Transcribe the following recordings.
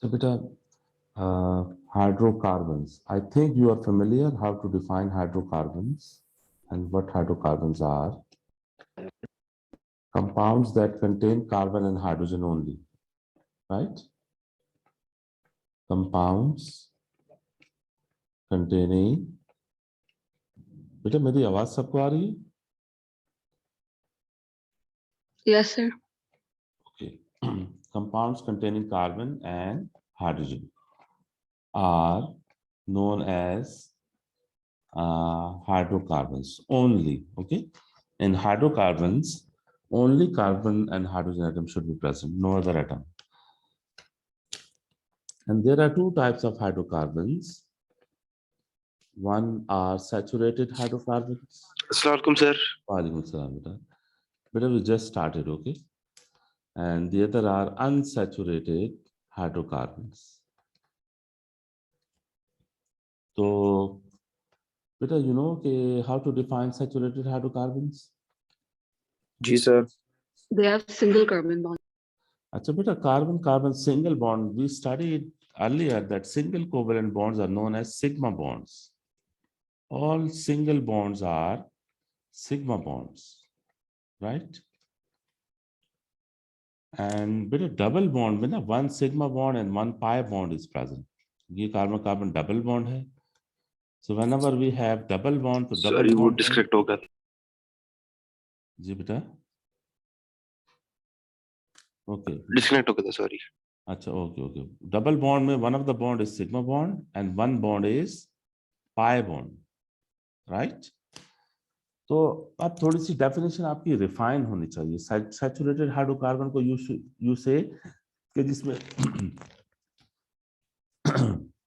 अच्छा बेटा, hydrocarbons. I think you are familiar how to define hydrocarbons and what hydrocarbons are. Compounds that contain carbon and hydrogen only, right? Compounds containing. बेटा मेरी आवाज सबको आ रही है? Yes, sir. Okay. Compounds containing carbon and hydrogen are known as hydrocarbons only. Okay. In hydrocarbons, only carbon and hydrogen atom should be present, no other atom. And there are two types of hydrocarbons. One are saturated hydrocarbons. Assalamualaikum, sir. Walaikum salam, beta. Beta, we just started, okay? And the other are unsaturated hydrocarbons. So, beta, you know how to define saturated hydrocarbons? Ji, sir. They have single carbon bond. Achha, beta, carbon-carbon single bond. We studied earlier that single covalent bonds are known as sigma bonds. All single bonds are sigma bonds, right? And with a double bond, when one sigma bond and one pi bond is present. This carbon-carbon double bond hai. So whenever we have double bond, to double Sorry, bond. वो disconnect हो गया. जी बेटा. Okay. Disconnect हो गया था, sorry. अच्छा, okay. Double bond में one of the bond is sigma bond and one bond is pi bond, right? तो अब थोड़ी सी डेफिनेशन आपकी रिफाइन होनी चाहिए. सैचुरेटेड हाइड्रोकार्बन को यू से कि जिसमें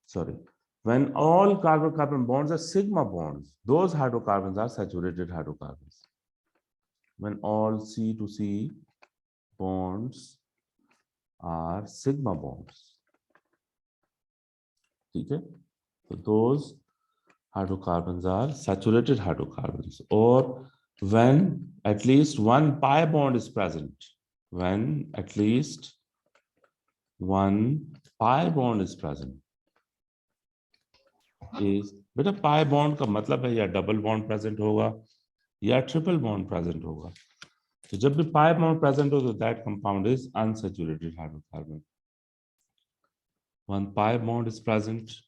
sorry, when all carbon-carbon bonds are sigma bonds, those hydrocarbons are saturated hydrocarbons. When all C to C bonds are sigma bonds. Okay? So those hydrocarbons are saturated hydrocarbons. Or when at least one pi bond is present. When at least one pi bond is present. Is बेटा pi bond का मतलब है या double bond present होगा या triple bond present होगा. तो जब भी pi bond present हो तो that compound is unsaturated hydrocarbon. One pi bond is present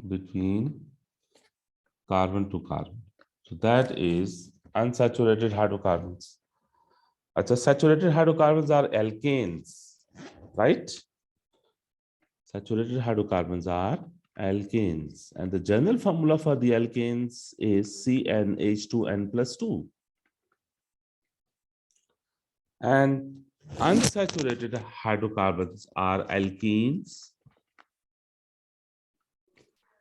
between carbon to carbon, so that is unsaturated hydrocarbons. अच्छा, saturated hydrocarbons are alkanes, right? Saturated hydrocarbons are alkanes, and the general formula for the alkanes is CnH2n plus 2. And unsaturated hydrocarbons are alkenes.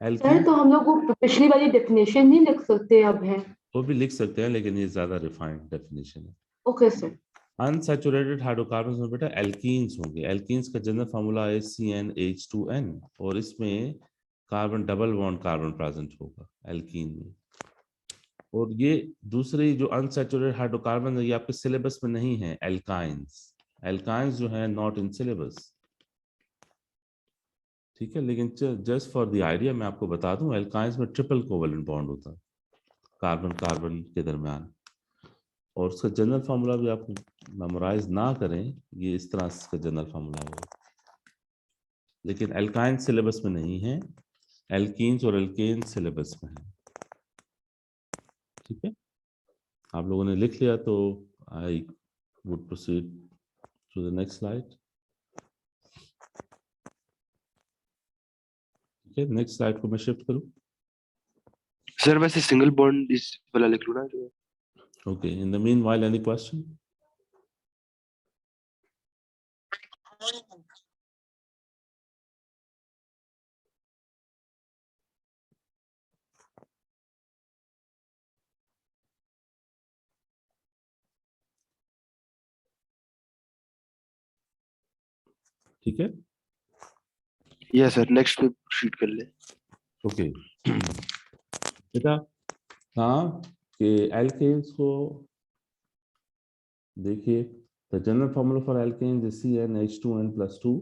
Sir तो हम लोग वो पिछली वाली definition नहीं लिख सकते अब है? वो भी लिख सकते हैं लेकिन ये ज्यादा रिफाइंड डेफिनेशन है. Okay sir. अनसैचुरेटेड हाइड्रोकार्बन्स में बेटा एल्कीन्स होंगे. एल्कीन्स का जनरल फार्मूला है CnH2n और इसमें carbon double bond carbon present होगा एल्कीन में. और ये दूसरी जो अनसैचुरेटेड हाइड्रोकार्बन है ये आपके सिलेबस में नहीं है. एल्काइंस, एल्काइंस जो है नॉट इन सिलेबस, ठीक है. लेकिन जस्ट फॉर द आइडिया मैं आपको बता दूं, एल्काइंस में ट्रिपल कोवेलेंट बॉन्ड होता है कार्बन कार्बन के दरमियान. और उसका जनरल फार्मूला भी आप मेमोराइज ना करें, ये इस तरह का जनरल फार्मूला होगा. लेकिन एल्काइन सिलेबस में नहीं है, एल्कीन्स और एल्केन सिलेबस में है. ठीक है, आप लोगों ने लिख लिया तो I would proceed to the next slide. ठीक है, नेक्स्ट स्लाइड को मैं शिफ्ट करूं. सर वैसे सिंगल बॉन्ड इस वाला लिख लूं ना जो. Okay, in the meanwhile, any question? ठीक है. यस सर, नेक्स्ट पे शीट कर ले. ओके बेटा, हाँ कि एल्केन्स को देखिए. The general formula for alkanes is CnH2n plus 2.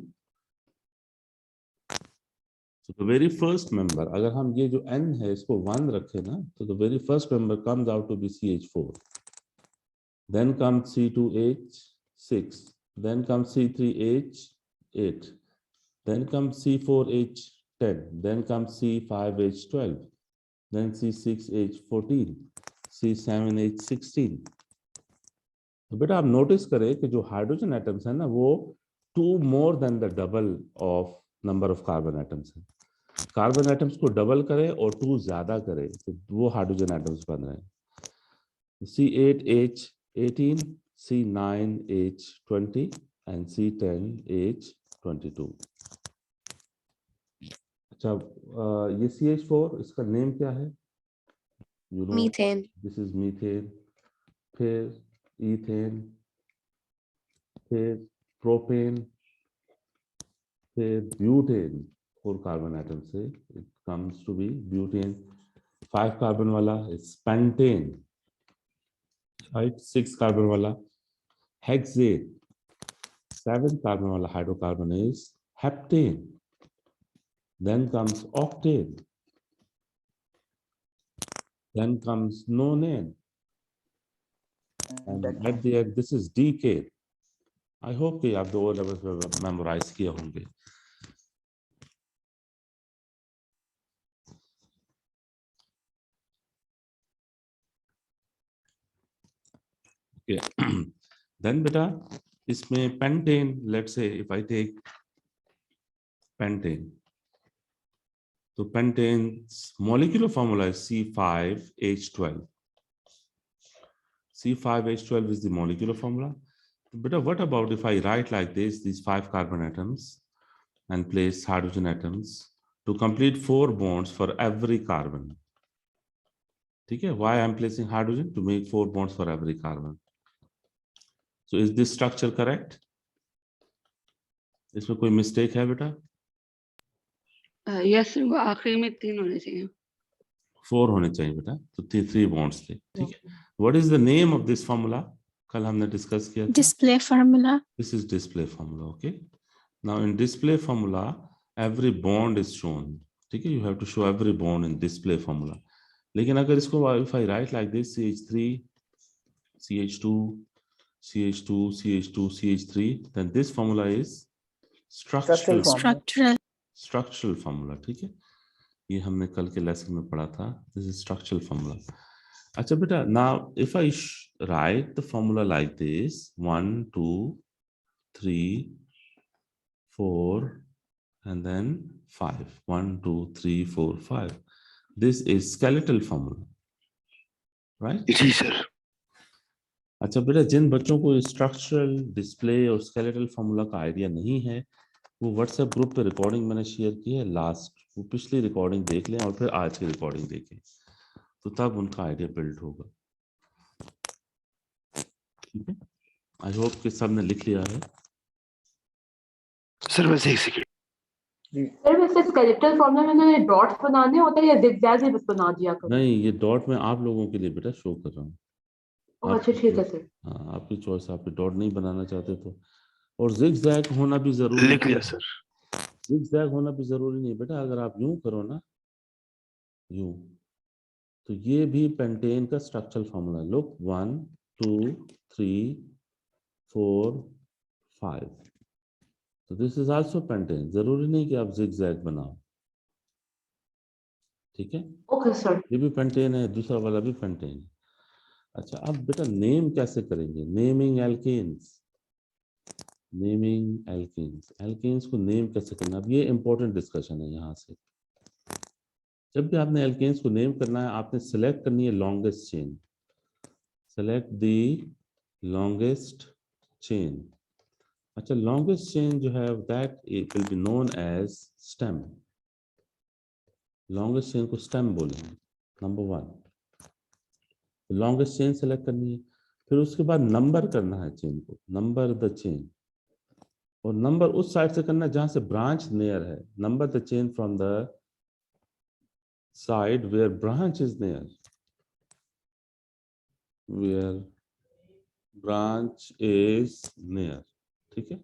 So the very first member, अगर हम ये जो N है इसको 1 रखें ना, तो the very first member comes out to be CH4. Then comes C2H6. Then comes C3H8. Then comes C4H10. Then comes C5H12. Then C6H14. C7H16. तो बेटा आप नोटिस करें कि जो हाइड्रोजन एटम्स है ना वो 2 more than the double of number of carbon atoms है. कार्बन एटम्स को डबल करें और 2 ज्यादा करें तो वो हाइड्रोजन एटम्स बन रहे हैं. C8H18, C9H20 and C10H22. अच्छा ये CH4 इसका नेम क्या है? You know, Methane. this is methane. फिर ईथेन, फिर प्रोपेन, फिर ब्यूटेन. 4 कार्बन एटम से it comes to be butane. 5 carbon वाला is pentane, right? 6 कार्बन वाला हेक्सेन. 7 कार्बन वाला hydrocarbon is heptane. Then comes octane. Then comes nonane. And at the end, this is decane. I hope कि आप 2 levels में memorise किए होंगे. Okay. Then beta, इसमें pentane, let's say if I take pentane, so pentane's molecular formula is C5H12. C5H12 is the molecular formula. Beta, what about if I write like this, these 5 carbon atoms and place hydrogen atoms to complete 4 bonds for every carbon? Okay, why I'm placing hydrogen? To make 4 bonds for every carbon. So is this structure correct? इसमें कोई mistake है बेटा? Yes, sir. वो आखिरी में 3 होने चाहिए. 4 होने चाहिए बेटा, तो 3 bonds थे. ठीक है. What is the name of this formula? कल हमने discuss किया था. Display formula. This is display formula. Okay. Now in display formula, every bond is shown. ठीक है. You have to show every bond in display formula. लेकिन अगर इसको if I write like this, CH3, CH2, CH2, CH2, CH3, then this formula is structural formula. ठीक है. ये हमने कल के लेसन में पढ़ा था. This is structural formula. अच्छा बेटा, now if I write the formula like this, 1, 2, 3, 4, and then 5. 1, 2, 3, 4, 5. This is skeletal formula, right? जी सर. अच्छा बेटा, जिन बच्चों को स्ट्रक्चरल, डिस्प्ले और स्केलेटल फार्मूला का आइडिया नहीं है, वो व्हाट्सएप ग्रुप पे रिकॉर्डिंग मैंने शेयर की है लास्ट, वो पिछली रिकॉर्डिंग देख लें और फिर आज की रिकॉर्डिंग देखें, तो तब उनका आइडिया बिल्ड होगा. ठीक है. आई होप कि सबने लिख लिया है. सर बस एक सेकंड. सर वैसे स्केलेटल फॉर्मूला में ना डॉट्स बनाने होते हैं या जिगजैग भी बस बना दिया करो? नहीं, ये डॉट में आप लोगों के लिए बेटा शो कर रहा हूँ. अच्छा ठीक है सर. हाँ, आपकी चॉइस. आप डॉट नहीं बनाना चाहते तो, और जिगजैग होना भी जरूरी लिख लिया सर. जिगजैग होना भी जरूरी नहीं बेटा. अगर आप यूं करो ना, यूं, तो ये भी पेंटेन का स्ट्रक्चरल फॉर्मूला. लुक, 1, 2, 3, 4, 5. तो दिस इज आल्सो पेंटेन. जरूरी नहीं कि आप जिगजैग बनाओ. ठीक है. Okay sir. ये भी पेंटेन है, दूसरा वाला भी पेंटेन है. अच्छा, अब बेटा नेम कैसे करेंगे? Naming alkanes. Naming alkanes. Alkanes को नेम कैसे करना? अब ये इंपॉर्टेंट डिस्कशन है. यहाँ से जब भी आपने एल्केन्स को नेम करना है, आपने सेलेक्ट करनी है longest chain. Select the longest chain. अच्छा, लॉन्गेस्ट चेन जो है that it will be known as stem. Longest chain को स्टेम बोलेंगे. नंबर 1, लॉन्गेस्ट चेन सेलेक्ट करनी है. फिर उसके बाद नंबर करना है चेन को. Number the chain. और नंबर उस साइड से करना है जहां से ब्रांच नियर है. Number the chain from the side where branch is near. Where branch is near. ठीक है.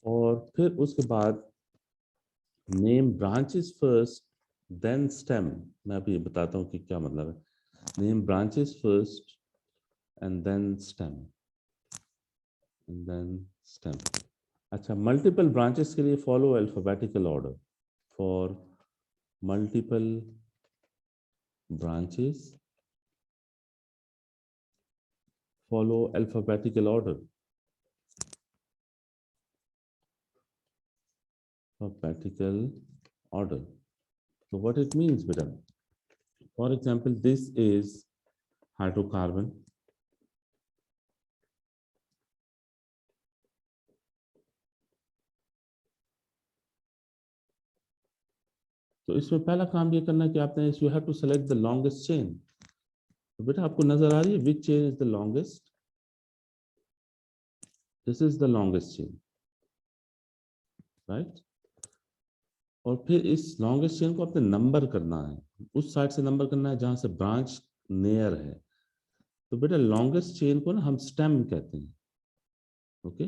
और फिर उसके बाद name branches first then stem. मैं अभी बताता हूँ कि क्या मतलब है। Name branches first and then stem, and then stem. अच्छा, मल्टीपल ब्रांचेस के लिए follow alphabetical order. For multiple branches follow alphabetical order. Alphabetical order. So what it means, beta? For example, this is hydrocarbon. तो इसमें पहला काम ये करना है कि आपने you have to select the longest chain. तो बेटा आपको नजर आ रही है which chain is the longest? This is the longest chain, right? और फिर इस लॉन्गेस्ट चेन को आपने नंबर करना है, उस साइड से नंबर करना है जहां से ब्रांच नियर है। तो बेटा लॉन्गेस्ट चेन को ना हम स्टेम कहते हैं, ओके?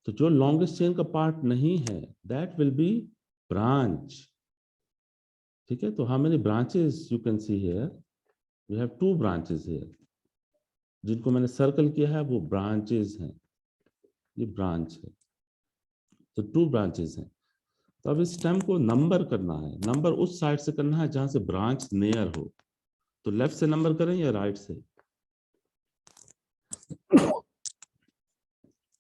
तो जो लॉन्गेस्ट चेन का पार्ट नहीं है दैट विल बी ब्रांच, ठीक है? तो how many branches you can see here? We have 2 branches here, जिनको मैंने सर्कल किया है वो ब्रांचेस हैं, ये ब्रांच है। तो 2 ब्रांचेस हैं। तो अब इस स्टेम को नंबर करना है, नंबर उस साइड से करना है जहां से ब्रांच नियर हो। तो लेफ्ट से नंबर करें या राइट से?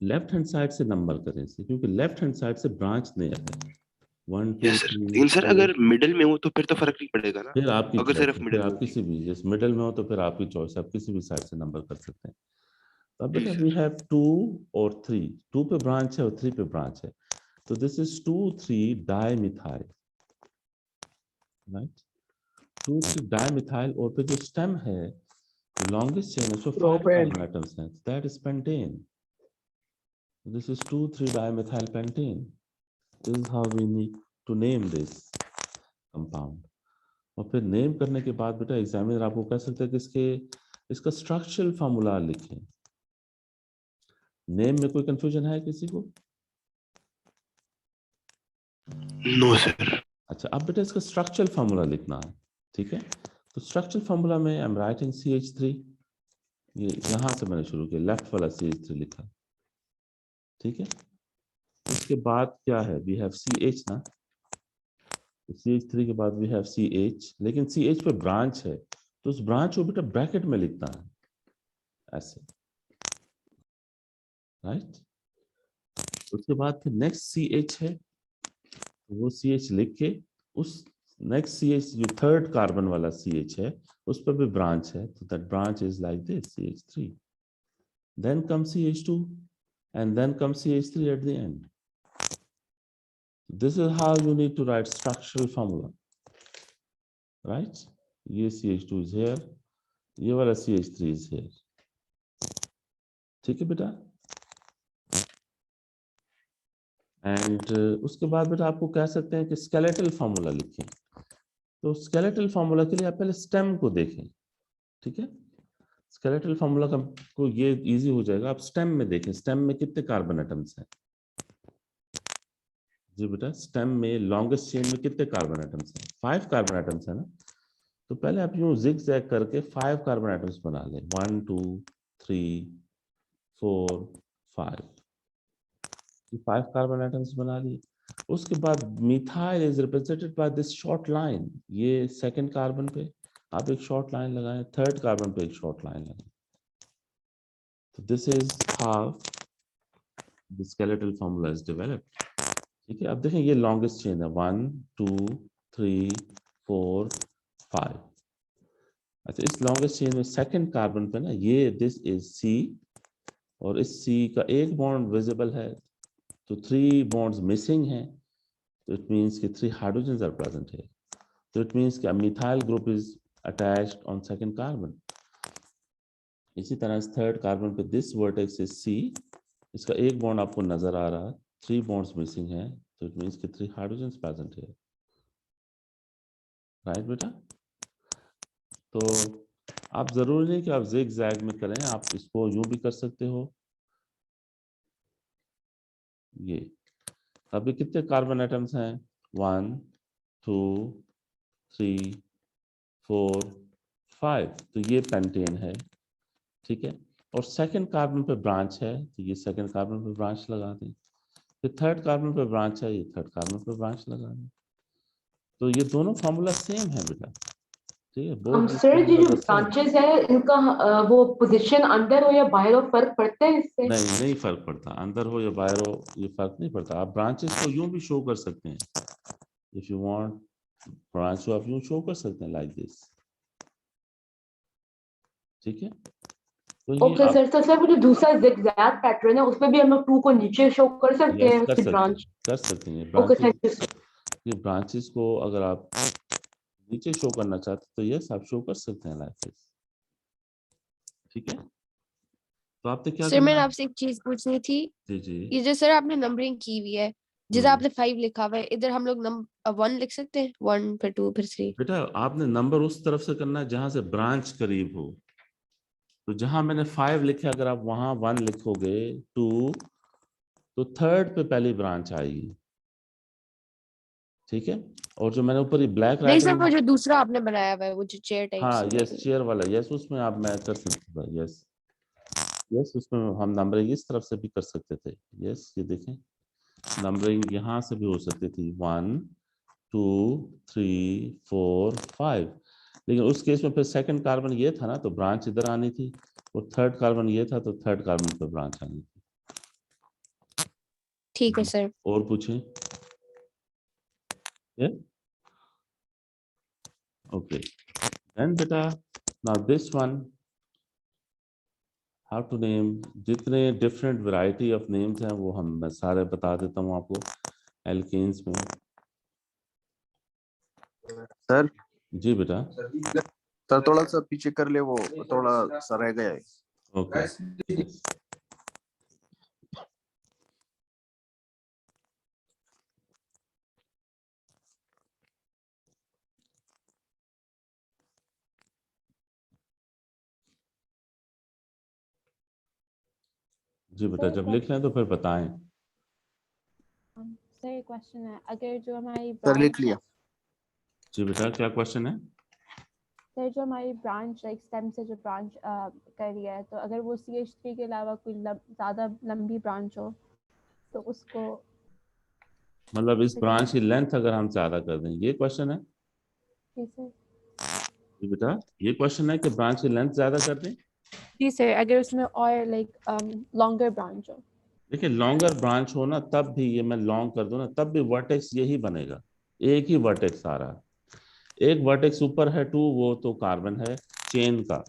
लेफ्ट हैंड साइड से नंबर करें इसे, क्योंकि लेफ्ट हैंड साइड से ब्रांच नियर है। 1 2 यस सर, 3 लेकिन सर 4। अगर मिडिल में हो तो फिर तो फर्क नहीं पड़ेगा ना, फिर आपकी अगर चॉइस सिर्फ है, फिर मिडिल में आप होगी। किसी भी, जैसे मिडिल में हो तो फिर आपकी चॉइस है, आप किसी भी साइड से नंबर कर सकते हैं। तो अब जी बेटा सर। वी हैव 2 और 3, 2 पे ब्रांच है और 3 पे ब्रांच है। तो this is 2,3 dimethyl, right? 2,3 dimethyl. और फिर जो स्टेम है, लॉन्गेस्ट चेन है, उसमें 5 कार्बन एटम्स हैं, that is pentane. This is 2,3 dimethyl pentane. This is how we need to name this compound. और फिर नेम करने के बाद बेटा एग्जामिनर आपको कह सकते हैं कि इसका स्ट्रक्चरल फॉर्मूला लिखें। नेम में कोई कंफ्यूजन है किसी को? No sir. अच्छा, अब बेटा इसका स्ट्रक्चरल फॉर्मूला लिखना है, ठीक है? तो स्ट्रक्चरल फॉर्मूला में आई एम राइटिंग CH3। ये यहां से मैंने शुरू किया, लेफ्ट वाला CH3 लिखा, ठीक है? उसके बाद क्या है? वी हैव CH ना, CH3 के बाद वी हैव CH, लेकिन CH पे ब्रांच है तो उस ब्रांच को बेटा ब्रैकेट में लिखना है ऐसे, राइट? उसके बाद फिर नेक्स्ट CH है, तो वो CH लिख के उस नेक्स्ट CH जो थर्ड कार्बन वाला CH है उस पर भी ब्रांच है, तो that branch is like this CH3, then come CH2 and then comes CH3 at the end. This is how you need to write structural formula, right? ये CH2 is here, ये वाला CH3 is here, ठीक है बेटा? And उसके बाद बेटा आपको कह सकते हैं कि स्केलेटल फॉर्मूला लिखें। तो स्केलेटल फॉर्मूला के लिए आप पहले स्टेम को देखें, ठीक है? स्केलेटल फॉर्मूला का को ये इजी हो जाएगा, आप स्टेम में देखें, स्टेम में कितने कार्बन एटम्स हैं? जी बेटा, स्टेम में लॉन्गेस्ट चेन में कितने कार्बन एटम्स हैं? 5 कार्बन एटम्स है ना। तो पहले आप यूं जिग जैग करके 5 कार्बन एटम्स बना लें, 1 2 3 4 5, 5 कार्बन एटम्स बना लिए। उसके बाद methyl is represented by this short line, ये सेकंड कार्बन पे आप एक शॉर्ट लाइन लगाएं, थर्ड कार्बन पे एक शॉर्ट लाइन लगाएं। तो this is how the skeletal formula is developed, ठीक है? अब देखें ये लॉन्गेस्ट चेन है, 1 2 3 4 5। अच्छा, इस लॉन्गेस्ट चेन में सेकंड कार्बन पे ना ये दिस इज C, और इस C का एक बॉन्ड विजिबल है, तो 3 बॉन्ड्स मिसिंग हैं, तो इट मींस कि 3 हाइड्रोजन्स आर प्रेजेंट है। तो इट मींस कि a methyl group is attached on second carbon. इसी तरह इस थर्ड कार्बन पे दिस वर्टेक्स इज C, इसका एक बॉन्ड आपको नजर आ रहा है, 3 बॉन्ड्स मिसिंग हैं, तो इट मींस कि 3 हाइड्रोजन्स प्रेजेंट है, राइट बेटा? तो आप जरूरी नहीं कि आप जिग जैग में करें, आप इसको यूं भी कर सकते हो। ये अभी कितने कार्बन एटम्स हैं? 1 2 3 4 5, तो ये पेंटेन है, ठीक है। और सेकंड कार्बन पे ब्रांच है, तो ये सेकंड कार्बन पे ब्रांच लगा दें। फिर थर्ड कार्बन पे ब्रांच है, ये थर्ड कार्बन पे ब्रांच लगा दें। तो ये दोनों फॉर्मूला सेम है बेटा, ठीक है। बोथ दिस सर जी जो फॉर्मूलाज आर सेम। ब्रांचेस है इनका वो पोजीशन अंदर हो या बाहर हो फर्क पड़ता है इससे? नहीं फर्क पड़ता, अंदर हो या बाहर हो ये फर्क नहीं पड़ता। आप ब्रांचेस को यूं भी शो कर सकते हैं, इफ यू वांट ब्रांच को आप यूं शो कर सकते हैं लाइक दिस, ठीक है। तो ये ओके सर, तो सर वो जो दूसरा जिगजैग पैटर्न है उसमें भी हम लोग 2 को नीचे शो कर सकते हैं उसकी ब्रांच? कर सकते हैं ओके ब्रांचेस। Thank you. ये ब्रांचेस को अगर आप नीचे शो करना चाहते तो यस आप शो कर सकते हैं लाइक दिस, ठीक है। तो आपने क्या सर करना मैंने है? आपसे एक चीज पूछनी थी। जी जी। ये जो सर आपने नंबरिंग की हुई है, जैसे आपने 5 लिखा हुआ है, इधर हम लोग 1 लिख सकते हैं, 1 फिर 2 फिर 3। बेटा आपने नंबर उस तरफ से करना है जहां से ब्रांच करीब हो। तो जहां मैंने 5 लिखे, अगर आप वहां 1 लिखोगे 2, तो थर्ड पे पहली ब्रांच आएगी, ठीक है। और जो मैंने ऊपर ये ब्लैक नहीं सर, राइटिंग, वो जो दूसरा आपने बनाया हुआ है, वो जो चेयर टाइप हाँ से यस चेयर वाला, यस उसमें आप मैं कर सकता था, यस यस उसमें हम नंबरिंग इस तरफ से भी कर सकते थे। यस ये देखें, नंबरिंग यहाँ से भी हो सकती थी 1 2 3 4 5, लेकिन उस केस में फिर सेकंड कार्बन ये था ना, तो ब्रांच इधर आनी थी, और थर्ड कार्बन ये था, तो थर्ड कार्बन पे ब्रांच आनी थी। ठीक है सर। और पूछें? ओके देन बेटा, now this one how to name. जितने डिफरेंट वैरायटी ऑफ नेम्स हैं वो मैं सारे बता देता हूँ आपको एल्केन्स में। सर जी बेटा। सर थोड़ा सा पीछे कर ले, वो थोड़ा सा रह गया है। ओके जी बेटा, जब लिख लें तो फिर बताएं। सर एक क्वेश्चन है, अगर जो हमारी सर लिख ब्रांच लिया। जी बेटा क्या क्वेश्चन है? सर जो हमारी ब्रांच लाइक स्टेम से जो ब्रांच कर रही है, तो अगर वो CH3 के अलावा कोई ज़्यादा लंबी ब्रांच हो तो उसको, मतलब इस ब्रांच की लेंथ अगर हम ज्यादा कर दें, ये क्वेश्चन है? जी सर। जी बेटा ये क्वेश्चन है कि ब्रांच की लेंथ ज्यादा कर दें। जी सर, अगर उसमें और लाइक लॉन्गर ब्रांच हो। देखिए लॉन्गर ब्रांच हो ना, तब भी ये मैं लॉन्ग कर दूं ना, तब भी वर्टेक्स यही बनेगा, एक ही वर्टेक्स आ रहा है। एक वर्टेक्स ऊपर है 2, वो तो कार्बन है चेन का,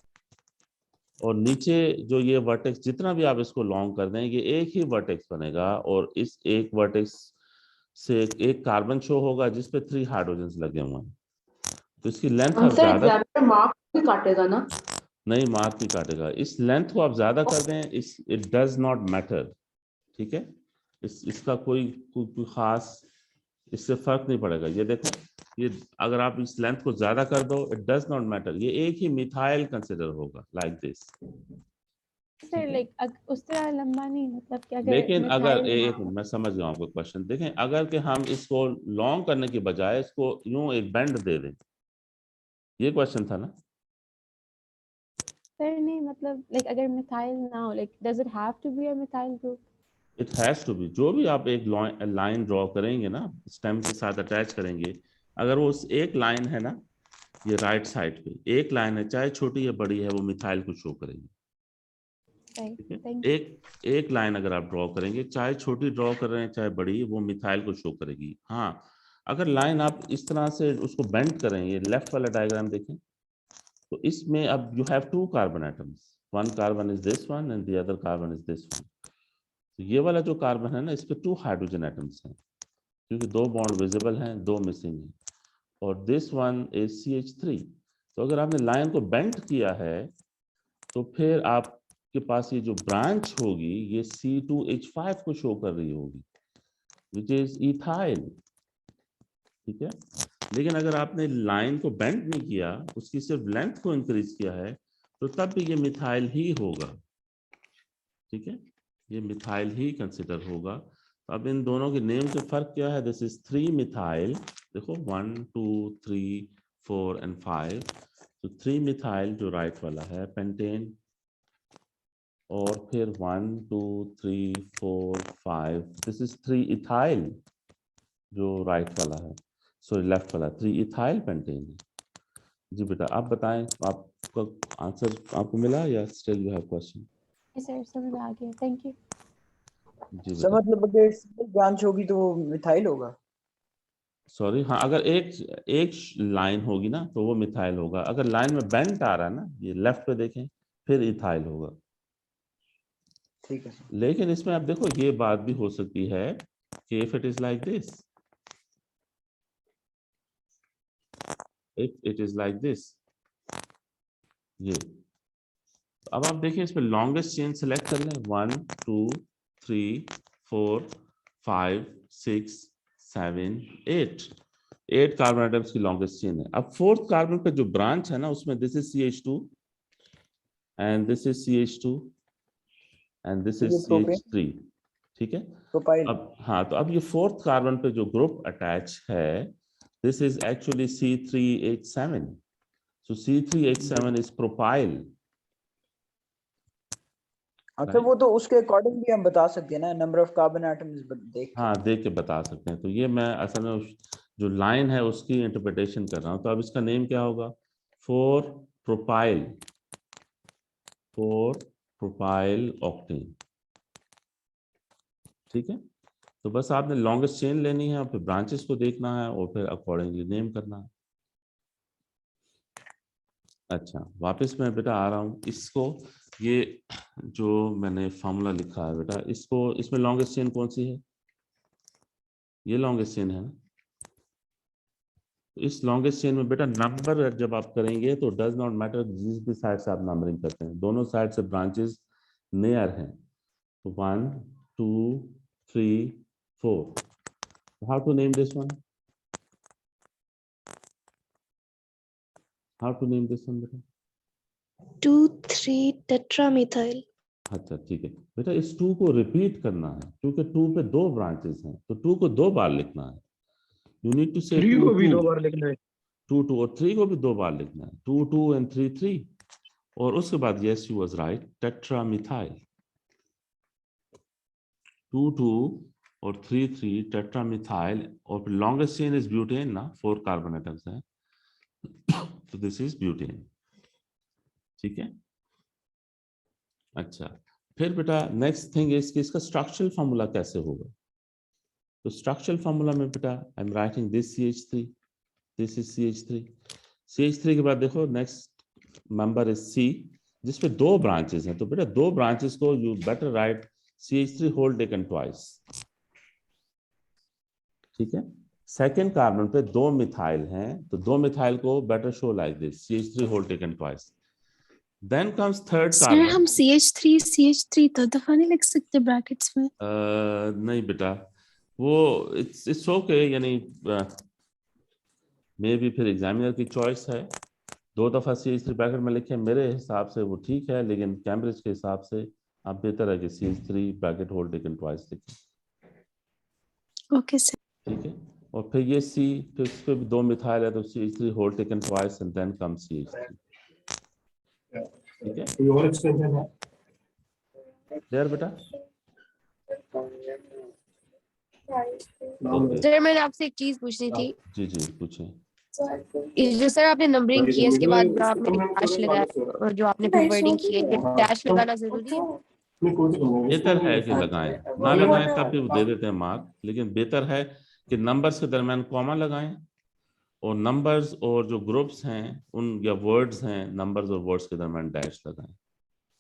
और नीचे जो ये वर्टेक्स जितना भी आप इसको लॉन्ग कर दें, ये एक ही वर्टेक्स बनेगा, और इस एक वर्टेक्स से एक कार्बन शो होगा जिसपे 3 हाइड्रोजन लगे हुए हैं। तो इसकी लेंथ आप सर ज्यादा, एग्जामिनर मार्क भी काटेगा ना? नहीं मार्क नहीं काटेगा। इस लेंथ को आप ज्यादा कर दें, इस इट डज नॉट मैटर, ठीक है। इसका कोई खास इससे फर्क नहीं पड़ेगा। ये देखो, ये अगर आप इस लेंथ को ज्यादा कर दो, इट डज नॉट मैटर, ये एक ही मिथाइल कंसिडर होगा लाइक दिस। सर लाइक उस तरह लंबा नहीं, मतलब कि अगर लेकिन अगर मिथाइल एक मैं समझ गया आपको क्वेश्चन, देखें अगर कि हम इसको लॉन्ग करने की बजाय इसको यूं एक बेंड दे दें, ये क्वेश्चन था ना। सर नहीं, मतलब लाइक अगर मिथाइल ना हो, like does it have to be a methyl group? It has to be, जो भी आप एक लाइन ड्रॉ करेंगे ना, स्टेम के साथ अटैच करेंगे, अगर वो एक लाइन है ना, ये राइट साइड पे एक लाइन है, चाहे छोटी या बड़ी है, वो मिथाइल को शो करेगी, ठीक है। Thank you. एक लाइन अगर आप ड्रॉ करेंगे, चाहे छोटी ड्रॉ कर रहे हैं चाहे बड़ी, वो मिथाइल को शो करेगी। हाँ अगर लाइन आप इस तरह से उसको बेंड करें, ये लेफ्ट वाला डायग्राम देखें, तो इसमें अब you have 2 carbon atoms, one carbon is this one and the other carbon is this one. तो ये वाला जो कार्बन है ना, इस पे 2 हाइड्रोजन एटम्स हैं, क्योंकि 2 बॉन्ड विजिबल हैं, 2 मिसिंग हैं, और दिस वन इज CH3। तो अगर आपने लाइन को बेंड किया है, तो फिर आपके पास ये जो ब्रांच होगी, ये C2H5 को शो कर रही होगी, विच इज इथाइल, ठीक है। लेकिन अगर आपने लाइन को बेंड नहीं किया, उसकी सिर्फ लेंथ को इंक्रीज किया है, तो तब भी ये मिथाइल ही होगा, ठीक है, ये मिथाइल ही कंसिडर होगा। अब इन दोनों के नेम के फर्क क्या है? दिस इज 3 मिथाइल, देखो 1 2 3 4 एंड 5, तो 3 मिथाइल जो राइट वाला है पेंटेन, और फिर 1 2 3 4 5, दिस इज 3 इथाइल जो राइट वाला है, सॉरी लेफ्ट वाला 3 इथाइल पेंटेन है। जी बेटा आप बताएं, आपका आंसर आपको मिला या still you have question? Sir समझ आ गया, थैंक यू। जी सर बेटा मतलब अगर सिंगल ब्रांच होगी तो वो मिथाइल होगा। सॉरी, हाँ अगर एक लाइन होगी ना तो वो मिथाइल होगा, अगर लाइन में बेंट आ रहा है ना, ये लेफ्ट पे देखें, फिर इथाइल होगा। ठीक है सर। लेकिन इसमें आप देखो ये बात भी हो सकती है कि if it is like this, if it is like this, ये अब आप देखिए इसमें लॉन्गेस्ट चेन सेलेक्ट कर लें, 1 2 3 4 5 6 7 8, 8 कार्बन एटम्स की लॉन्गेस्ट चेन है। अब फोर्थ कार्बन पे जो ब्रांच है ना उसमें this is CH2 and this is CH2 and this is ये प्रोपेन CH3, ठीक है। प्रोपाइल। अब हाँ, तो अब ये फोर्थ कार्बन पे जो ग्रुप अटैच है, this is actually C3H7, so C3H7 is propyl. अच्छा वो तो उसके अकॉर्डिंग भी हम बता सकते हैं ना, नंबर ऑफ कार्बन एटम्स देख के। हाँ देख के बता सकते हैं। तो ये मैं असल में जो लाइन है उसकी इंटरप्रिटेशन कर रहा हूँ। तो अब इसका नेम क्या होगा? 4 प्रोपाइल, 4 प्रोपाइल ऑक्टेन, ठीक है। तो बस आपने लॉन्गेस्ट चेन लेनी है और फिर ब्रांचेस को देखना है और फिर अकॉर्डिंगली नेम करना है। अच्छा वापस मैं बेटा आ रहा हूँ, इसको ये जो मैंने फॉर्मूला लिखा है बेटा, इसको इसमें लॉन्गेस्ट चेन कौन सी है? ये लॉन्गेस्ट चेन है ना। इस लॉन्गेस्ट चेन में बेटा नंबर जब आप करेंगे तो डज नॉट मैटर जिस भी साइड से आप नंबरिंग करते हैं, दोनों साइड से ब्रांचेस नियर हैं। तो 1 2 3 4, how to name this one? How to name this one बेटा? 2,3 tetramethyl. अच्छा ठीक है बेटा, इस 2 को रिपीट करना है क्योंकि 2 पे 2 ब्रांचेस हैं, तो 2 को 2 बार लिखना है। यू नीड टू से 3 2 को भी 2, 2 बार लिखना है। 2 2 और 3 को भी 2 बार लिखना है, 2 2 एंड 3 3, और उसके बाद यस यू वाज राइट, टेट्रामिथाइल, 2 2 और 3 3 टेट्रामिथाइल, और लॉन्गेस्ट चेन इज ब्यूटेन ना, 4 कार्बन एटम्स हैं, तो दिस इज ब्यूटेन, ठीक है। अच्छा फिर बेटा नेक्स्ट थिंग इज कि इसका स्ट्रक्चरल फार्मूला कैसे होगा? तो स्ट्रक्चरल फार्मूला में बेटा I am writing this CH3, this is CH3, CH3 के बाद देखो नेक्स्ट मेंबर इज C, जिसपे 2 ब्रांचेस हैं, तो बेटा 2 ब्रांचेस को you better write CH3 whole taken twice, ठीक है। सेकेंड कार्बन पे 2 मिथाइल हैं, तो 2 मिथाइल को better show like this, CH3 whole taken twice. Then comes third sir carbon. हम CH3 तो दफा नहीं लिख सकते ब्रैकेट्स में? नहीं बेटा, वो इट्स ओके, यानी मे भी फिर एग्जामिनर की चॉइस है। 2 दफा CH3 ब्रैकेट में लिखे, मेरे हिसाब से वो ठीक है, लेकिन कैम्ब्रिज के हिसाब से आप बेहतर है कि CH3 bracket whole taken twice लिखें, ओके सर। ठीक है। और फिर ये C, फिर इस पे भी 2 मिथाइल है, तो CH3 whole taken twice and then come CH3, ठीक है। क्लियर बेटा? ओके सर मैंने आपसे एक चीज पूछनी थी, जी जी पूछें। ये जो सर आपने नंबरिंग की है इसके बाद जो आपने डैश लगाया और जो आपने फिर वर्डिंग की है, डैश लगाना जरूरी है? बेहतर है कि लगाएं, ना लगाएं तब भी वो दे देते हैं मार्क, लेकिन बेहतर है कि नंबर्स के दरमियान कॉमा लगाएं, और नंबर्स और जो ग्रुप्स हैं उन या वर्ड्स हैं, नंबर्स और वर्ड्स के दरमियान डैश लगाएं,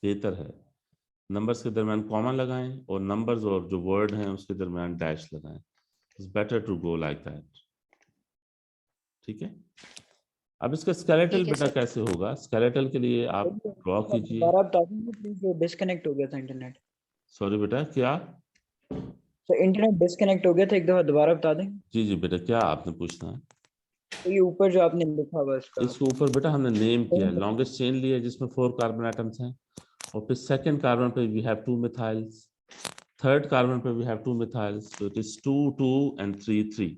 बेहतर है। नंबर्स के दरमियान कॉमा लगाएं और नंबर्स और जो वर्ड हैं उसके दरमियान डैश लगाएं, it's better to go like that, ठीक है। अब इसका स्केलेटल ठीक है बेटा सर। कैसे होगा? स्केलेटल के लिए आप ड्रॉ कीजिए। दोबारा बता देंगे प्लीज, डिस्कनेक्ट हो गया था इंटरनेट। सॉरी बेटा क्या? तो इंटरनेट डिस्कनेक्ट हो गया था, एक दफा दोबारा बता देंगे। जी जी बेटा, क्या आपने पूछना है? तो ये ऊपर जो आपने लिखा हुआ इसका इसके ऊपर बेटा हमने नेम किया है, लॉन्गेस्ट चेन लिया है जिसमें 4 कार्बन एटम्स हैं, और फिर सेकंड कार्बन पे we have 2 methyls, third carbon पे we have 2 methyls, so it is 2 2 and 3 3.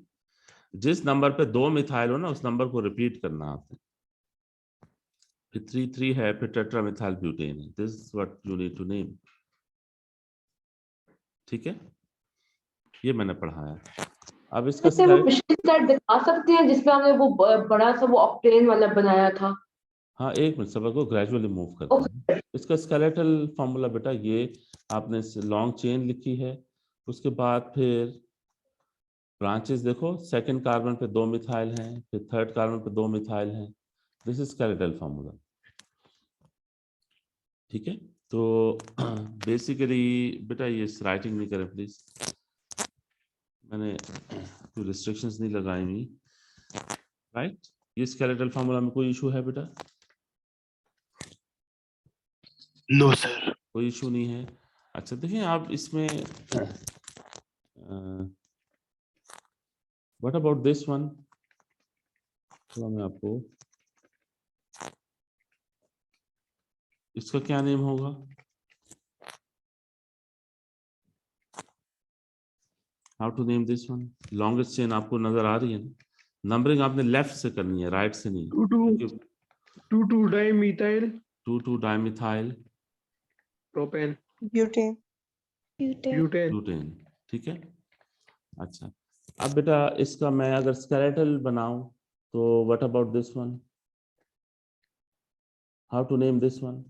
जिस नंबर पे 2 मिथाइल हो ना उस नंबर को रिपीट करना आपने। फिर 3 3 है, फिर टेट्रामिथाइल ब्यूटेन है। This is what you need to name. ठीक है, ये मैंने पढ़ाया। अब इसका जैसे वो पिछली स्लाइड दिखा सकते हैं जिसमें हमने वो बड़ा सा वो ऑक्टेन वाला बनाया था। हाँ, एक मिनट सबक को ग्रेजुअली मूव करते हैं। इसका स्केलेटल फॉर्मूला बेटा ये आपने लॉन्ग चेन लिखी है, उसके बाद फिर ब्रांचेस देखो, सेकंड कार्बन पे 2 मिथाइल हैं, फिर थर्ड कार्बन पे 2 मिथाइल हैं। This is skeletal formula. ठीक है, तो बेसिकली बेटा ये राइटिंग नहीं करें प्लीज, मैंने कोई रिस्ट्रिक्शंस नहीं लगाई हुई। राइट, ये स्केलेटल फॉर्मूला में कोई इशू है बेटा? No sir. कोई इशू नहीं है। अच्छा देखिए आप इसमें व्हाट अबाउट दिस वन, थोड़ा मैं आपको इसका क्या नेम होगा? How to name this one? Longest chain आपको नजर आ रही है ना? नंबरिंग आपने लेफ्ट से करनी है, राइट से नहीं। 2 dimethyl 2 dimethyl propane butane butane. ठीक है, अच्छा अब बेटा इसका मैं अगर स्केलेटल बनाऊं तो what about this one? How to name this one?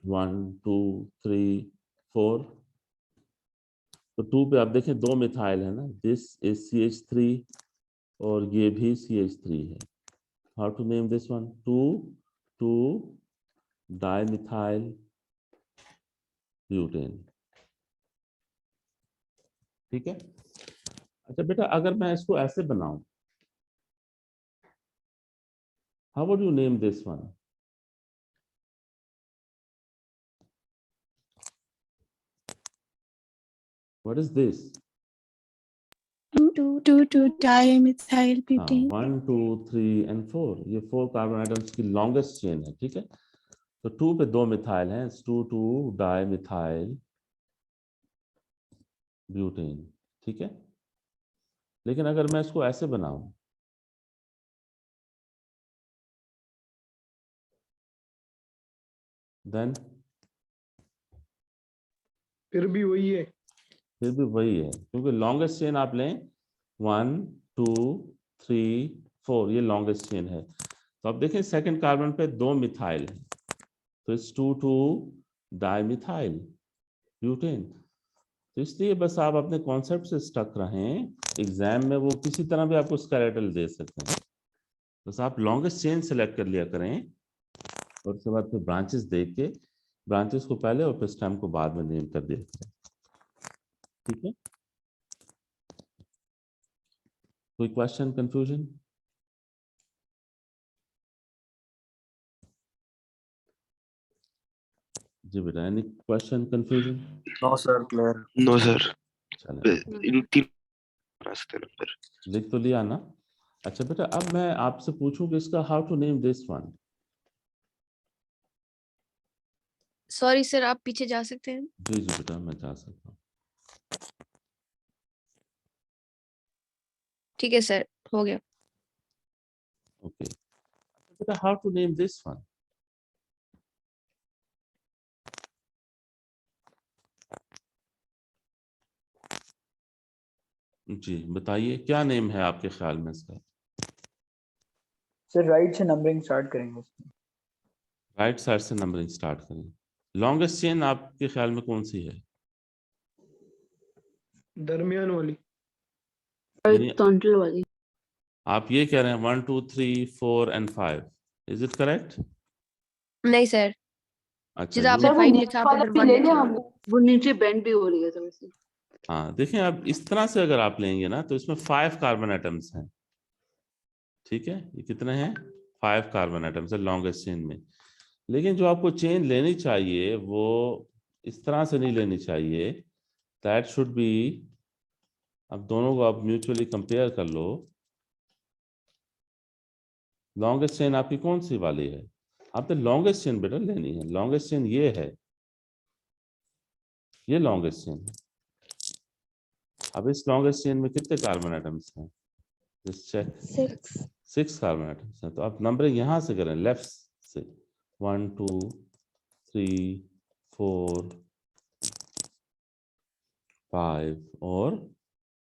1 2 3 4। तो 2 पे आप देखें 2 मिथाइल है ना, दिस इज CH3 और ये भी CH3 है। How to name this one? 2 2 dimethyl butane. ठीक है, अच्छा बेटा अगर मैं इसको ऐसे बनाऊं, how would you name this one? What is this? 2 dimethyl butane 1 2 3 and 4, ये 4 कार्बन आइटम्स की लॉन्गेस्ट चेन है। ठीक है, तो 2 पे 2 मिथाइल हैं, 2 2 डाइमिथाइल ब्यूटेन। ठीक है, लेकिन अगर मैं इसको ऐसे बनाऊं, देन फिर भी वही है। फिर भी वही है, क्योंकि लॉन्गेस्ट चेन आप लें 1 2 3 4, ये लॉन्गेस्ट चेन है। तो अब देखें सेकंड कार्बन पे 2 मिथाइल है, तो इट्स 2 2 डाइमिथाइल ब्यूटेन। तो इसलिए बस आप अपने कॉन्सेप्ट से स्टक रहें, एग्जाम में वो किसी तरह भी आपको स्केलेटल दे सकते हैं, बस आप लॉन्गेस्ट चेन सेलेक्ट कर लिया करें और उसके बाद फिर ब्रांचेस देख के ब्रांचेस को पहले और फिर स्टेम को बाद में नेम कर दिया करें। ठीक है, कोई क्वेश्चन, कंफ्यूजन? जी बेटा, any question, confusion? No sir, clear. No sir. चलें, इन 3 रास्ते नंबर लिख तो लिया ना? अच्छा बेटा अब मैं आपसे पूछूं कि इसका how to name this one? Sorry sir, आप पीछे जा सकते हैं। जी जी बेटा, मैं जा सकता हूँ। ठीक है सर, हो गया। ओके बेटा, how to name this one? जी बताइए, क्या नेम है आपके ख्याल में इसका? सर राइट से नंबरिंग स्टार्ट करेंगे इसमें। राइट साइड से नंबरिंग स्टार्ट करें। लॉन्गेस्ट चेन आपके ख्याल में कौन सी है? दरमियान वाली। यानी हॉरिजॉन्टल वाली। आप ये कह रहे हैं 1 2 3 4 and 5, इज इट करेक्ट? नहीं सर, अच्छा जिधर आपने सर वो 5 नीचे लिखा आप वाला उधर भी 1 ले लें लिखिए। हम। वो नीचे बेंड भी हो रही है थोड़ी सी। हाँ देखें, अब इस तरह से अगर आप लेंगे ना तो इसमें 5 कार्बन एटम्स हैं। ठीक है, ये कितने हैं? 5 कार्बन एटम्स है लॉन्गेस्ट चेन में। लेकिन जो आपको चेन लेनी चाहिए वो इस तरह से नहीं लेनी चाहिए। दैट शुड बी, अब दोनों को आप म्यूचुअली कंपेयर कर लो। लॉन्गेस्ट चेन आपकी कौन सी वाली है? आपने लॉन्गेस्ट चेन बेटा लेनी है, लॉन्गेस्ट चेन ये है। ये लॉन्गेस्ट चेन है। अब इस लॉन्गेस्ट चेन में कितने कार्बन एटम्स हैं? Just check. 6 कार्बन एटम्स हैं। तो आप नंबरिंग यहां से करें, लेफ्ट से, 1 2 3 4 5 और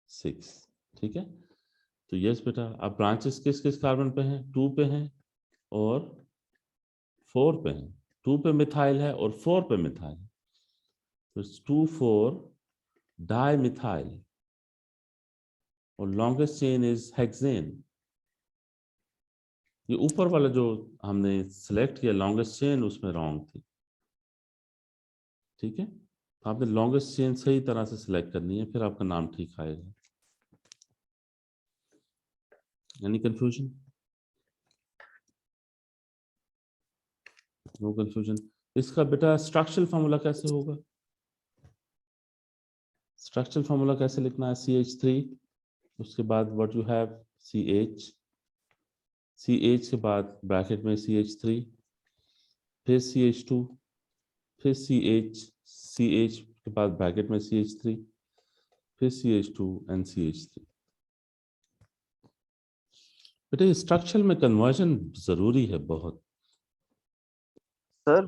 6। ठीक है, तो यस बेटा, अब ब्रांचेस किस किस कार्बन पे हैं? 2 पे हैं और 4 पे हैं। 2 पे मिथाइल है और 4 पे मिथाइल है, तो 2 4 डाई मिथाइल, और लॉन्गेस्ट चेन इज हेक्सेन। ये ऊपर वाला जो हमने सिलेक्ट किया लॉन्गेस्ट चेन, उसमें रॉन्ग थी। ठीक है, तो आपने लॉन्गेस्ट चेन सही तरह से सिलेक्ट करनी है, फिर आपका नाम ठीक आएगा। Any confusion? No confusion. इसका बेटा स्ट्रक्चरल फार्मूला कैसे होगा? स्ट्रक्चरल फार्मूला कैसे लिखना है? CH3, उसके बाद what you have, CH, CH के बाद ब्रैकेट में CH3, फिर CH2, फिर CH के बाद ब्रैकेट में CH3, फिर CH2 एंड CH3। बेटा ये स्ट्रक्चर में कन्वर्जन जरूरी है बहुत। सर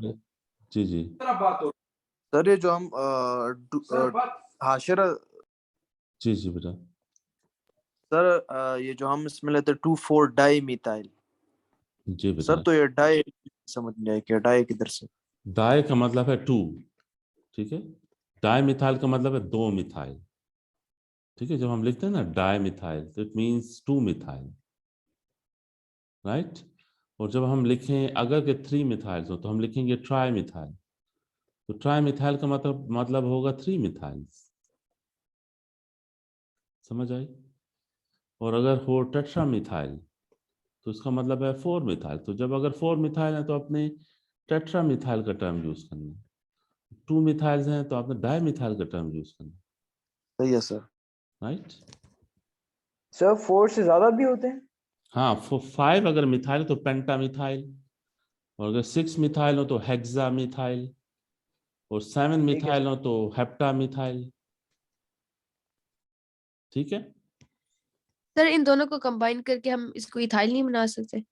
जी जी सर ये जो हम हाशिर जी जी बेटा। सर ये जो हम इसमें लेते 2,4 डाई मिथाइल, जी बेटा। सर तो ये डाई समझ नहीं आया कि डाई किधर से? डाई का मतलब है 2, ठीक है। डाई मिथाइल का मतलब है 2 मिथाइल, ठीक है। जब हम लिखते हैं ना डाई मिथाइल, तो इट मीन्स 2 मिथाइल, राइट। और जब हम लिखें अगर के 3 मिथाइल्स हो, तो हम लिखेंगे ट्राई मिथाइल। तो ट्राई मिथाइल का मतलब होगा 3 मिथाइल्स। समझ आई? और अगर हो टेट्रा मिथाइल, तो उसका मतलब है 4 मिथाइल। तो जब अगर 4 मिथाइल है, तो आपने टेट्रा मिथाइल का टर्म यूज करना है। 2 मिथाइल्स हैं, तो आपने डाई मिथाइल का टर्म यूज करना है, सही है सर। राइट। सर 4 से ज्यादा भी होते हैं? हाँ, 5 अगर मिथाइल है तो पेंटा मिथाइल, और अगर 6 मिथाइल हो तो हेक्सा मिथाइल, और 7 ठीक है मिथाइल हो तो हेप्टा मिथाइल। ठीक है। सर इन दोनों को कंबाइन करके हम इसको इथाइल नहीं बना सकते?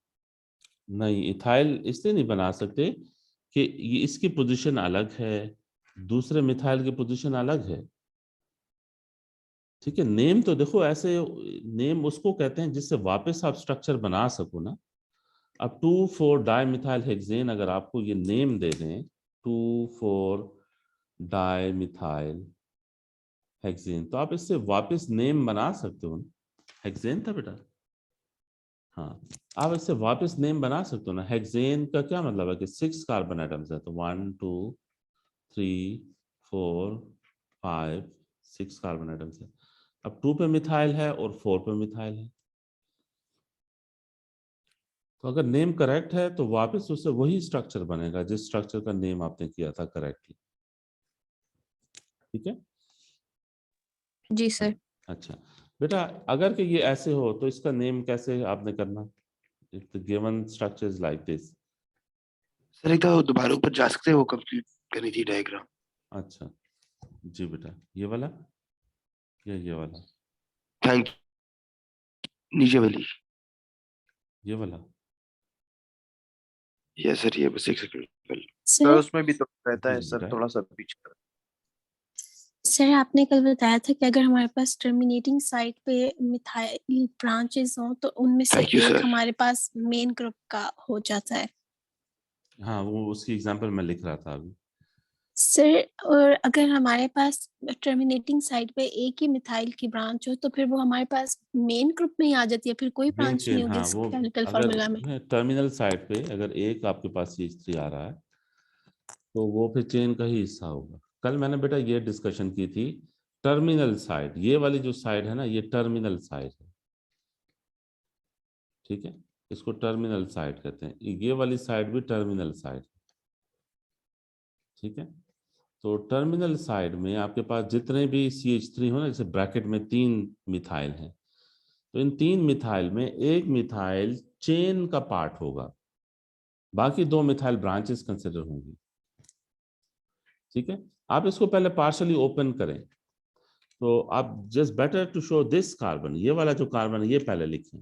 नहीं, इथाइल इसलिए नहीं बना सकते कि ये इसकी पोजीशन अलग है, दूसरे मिथाइल की पोजीशन अलग है। ठीक है, नेम तो देखो ऐसे, नेम उसको कहते हैं जिससे वापस आप स्ट्रक्चर बना सको ना। अब 2,4 डाई मिथाइल हेक्सेन अगर आपको ये नेम दे दें, 2,4 डाई मिथाइल हेक्सेन, तो आप इससे वापस नेम बना सकते हो ना। हेक्सेन था बेटा, हाँ, आप इससे वापस नेम बना सकते हो ना। हेक्सेन का क्या मतलब है कि 6 कार्बन एटम्स है, तो 1 2 3 4 5 6 कार्बन एटम्स है। अब 2 पे मिथाइल है और 4 पे मिथाइल है, तो अगर नेम करेक्ट है तो वापस उससे वही स्ट्रक्चर बनेगा जिस स्ट्रक्चर का नेम आपने किया था करेक्टली। ठीक है। जी सर। अच्छा बेटा, अगर कि ये ऐसे हो तो इसका नेम कैसे आपने करना? If the given structure is like this. Sir एक तो दोबारा ऊपर जा सकते हैं, वो कंप्लीट करनी थी डायग्राम। अच्छा जी बेटा, ये वाला या ये वाला? थैंक, नीचे वाली। ये वाला? यस सर, ये बस एक सेकंड। सर सर उसमें भी तो रहता जी है जी सर, बेटा। थोड़ा सा पीछे। सर आपने कल बताया था कि अगर हमारे पास टर्मिनेटिंग साइट पे मिथाइल ब्रांचेस हों तो उनमें से थैंक यू एक सर। हमारे पास मेन ग्रुप का हो जाता है। हाँ, वो उसकी एग्जांपल मैं लिख रहा था अभी। सर और अगर हमारे पास टर्मिनेटिंग साइट पे एक ही मिथाइल की ब्रांच हो तो फिर वो हमारे पास मेन ग्रुप में ही आ जाती है, फिर कोई मेन ब्रांच नहीं चेन, होगी हाँ, वो स्केलेटल अगर फार्मूला में। टर्मिनल साइड पे अगर एक आपके पास CH3 आ रहा है, तो वो फिर चेन का ही हिस्सा होगा। कल मैंने बेटा ये डिस्कशन की थी, टर्मिनल साइड, ये वाली जो साइड है ना, ये टर्मिनल साइड है। ठीक है, इसको टर्मिनल साइड कहते हैं। ये वाली साइड भी टर्मिनल साइड। ठीक है, तो टर्मिनल साइड में आपके पास जितने भी CH3 हो ना, जैसे ब्रैकेट में 3 मिथाइल हैं, तो इन 3 मिथाइल में एक मिथाइल चेन का पार्ट होगा, बाकी 2 मिथाइल ब्रांचेस कंसिडर होंगी। ठीक है, आप इसको पहले पार्शली ओपन करें। तो आप just better to show this carbon, ये वाला जो कार्बन है ये पहले लिखें।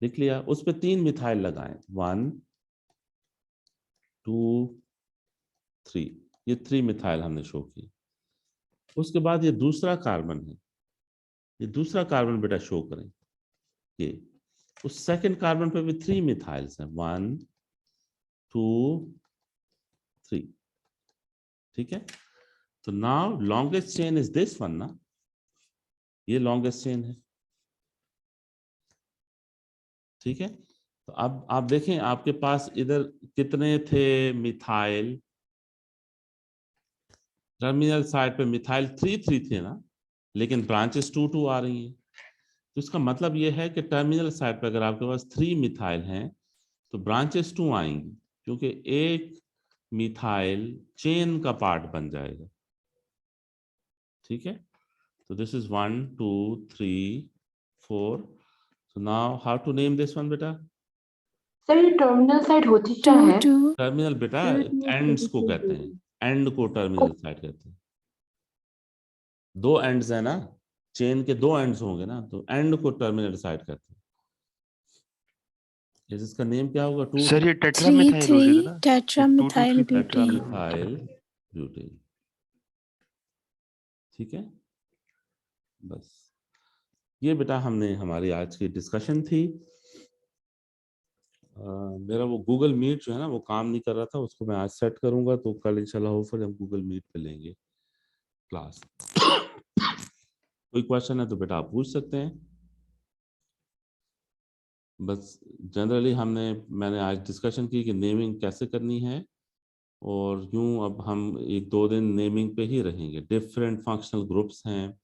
लिख लिया, उस पर 3 मिथाइल लगाएं, 1 2 3, ये 3 मिथाइल हमने शो की। उसके बाद ये दूसरा कार्बन है, ये दूसरा कार्बन बेटा शो करें। ये उस सेकंड कार्बन पे भी 3 मिथाइल्स हैं, 1 2 3। ठीक है, तो now longest chain is this one ना, ये लॉन्गेस्ट चेन है। ठीक है, तो अब आप देखें आपके पास इधर कितने थे मिथाइल, टर्मिनल साइड पे मिथाइल 3 थे ना, लेकिन ब्रांचेस 2 आ रही हैं। तो इसका मतलब ये है कि टर्मिनल साइड पे अगर आपके पास 3 मिथाइल हैं तो ब्रांचेस 2 आएंगी, क्योंकि एक मिथाइल चेन का पार्ट बन जाएगा। ठीक है, तो this is 1 2 3 4। So now how to name this one बेटा? सर ये टर्मिनल साइड होती क्या है? टर्मिनल बेटा एंड्स को कहते हैं, एंड को टर्मिनल साइड कहते हैं। 2 एंड्स है ना, चेन के 2 एंड्स होंगे ना, तो एंड को टर्मिनल साइड कहते हैं। इसका नेम क्या होगा? 2 सर ये टेट्रामिथाइल हो जाएगा ना, टेट्रामिथाइल टेट्रामिथाइल ब्यूटेन। ठीक है, बस ये बेटा हमने हमारी आज की डिस्कशन थी। मेरा वो गूगल मीट जो है ना वो काम नहीं कर रहा था, उसको मैं आज सेट करूंगा, तो कल इंशाल्लाह होपफुली हम गूगल मीट पे लेंगे क्लास। कोई क्वेश्चन है तो बेटा आप पूछ सकते हैं। बस जनरली मैंने आज डिस्कशन की कि नेमिंग कैसे करनी है, और यूं अब हम 1-2 दिन नेमिंग पे ही रहेंगे। डिफरेंट फंक्शनल ग्रुप्स हैं,